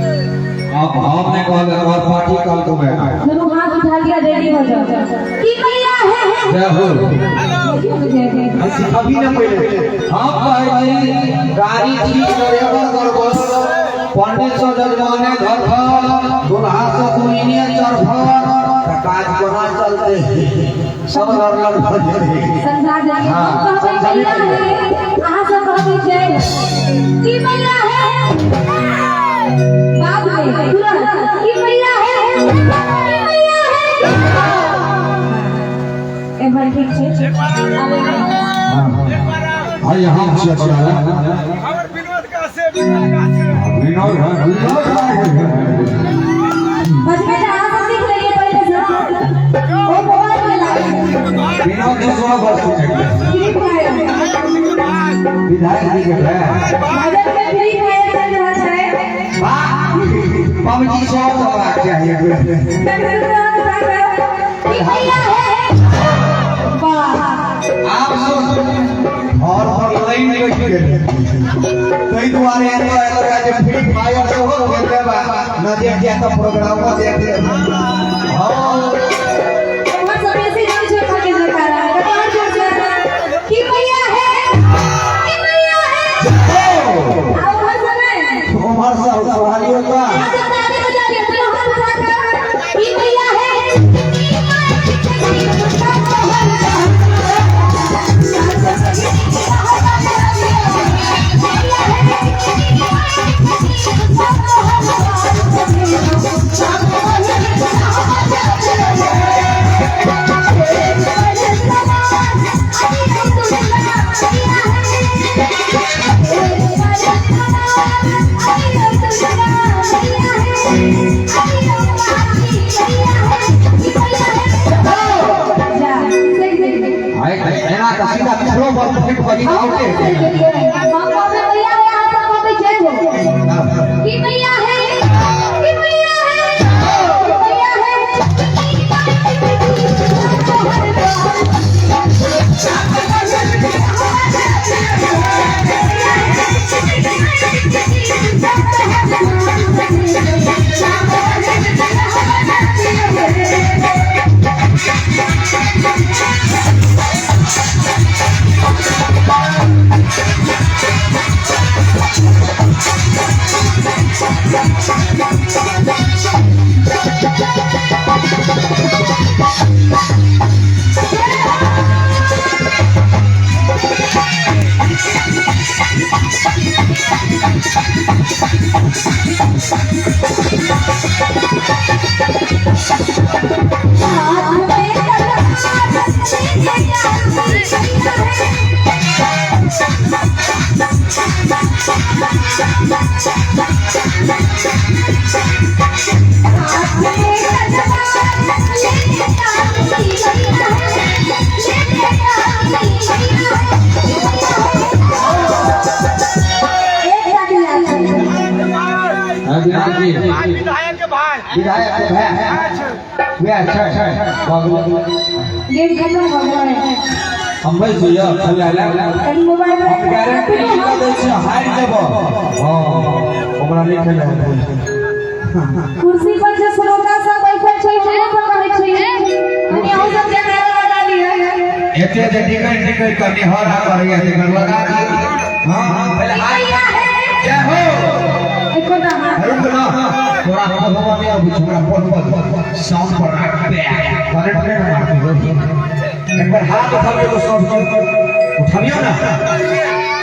आपने कहा और पार्टी कल को मैं दोनों हाथ उठा लिया रेडी हो जाओ की भैया है जय हो अभी ना पहले हम भाई गाड़ी ठीक करेगा कर बस पंडित सो जजमाने घर पर दुल्हा से दुनिया चरफर काज कहां चलते सब लड़ भजे संसार जाके हम कहबे भैया है अहां सब कहबे जय की भैया है बाप रे तुरंत की भैया है की भैया है ए बार ठीक छे भाई हम चला और विनोद का से विनोद बस बेटा आप सीख लेंगे पहले से ओ बहुत लगा विनोद जो 16 वर्ष के ठीक है विधायक जी के है मदद में फ्री फायर चल रहा है पबजी सो तो चाहिए की भैया है वाह आप और पर लाइन बैठ गए कई दुआरे ऐसा जे फ्री फायर से हो गए बा न देख के तो प्रोग्राम में देख ले हां हम सब ऐसे ही छोड़ के दिखा रहा है कहां छोड़ जा की भैया है की भैया है आओ हर समय उमर से सवालियों का ताली बजा रही है हाथ उठा कर की भैया है Come on, ना तो सीधा पिछलो बॉल फिट बजी आउट है हम बाबे भैया है आप बाबे जय हो कि भैया है कि भैया है कि भैया विधायक के भाई विधायक है वे अच्छा गेम खत्म हो गया है हम भाई भैया चला कहीं मोबाइल हम गारंटी का दे से हार जब हां ओकरा नहीं खेले कुर्सी पर जे श्रोता सब बैठल छै हम सब कहै छी अनि हम सब जगह लगा लिया एते जे टिकट करनी हर करैया टिकट लगा दी हां पहले भैया है जय हो एको दा रुक ना थोड़ा भगवा में अब छोड़ा बहुत साउंड पर करंट में मारती एक बार हाथ उठा लो तो सब उठाइयो ना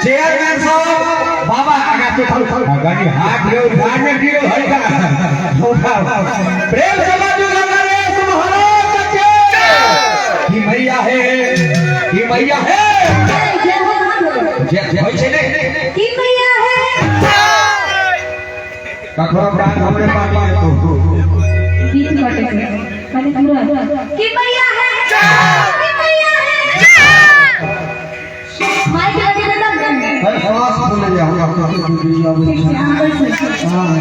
चेयरमैन साहब बाबा आगे पे उठाओ गाड़ी हाथ लो उठाने में दियो हरि का उठाओ प्रेम समाज गणेश महाराज के की मैया है जय हो जे होई छै नहीं कि भैया है कखरो प्राण हमरे पानी तो बीच बटे माने पूरा कि भैया है कि भैया है माइक लगे ना अरे श्वास बोले हम आपको वीडियो में हां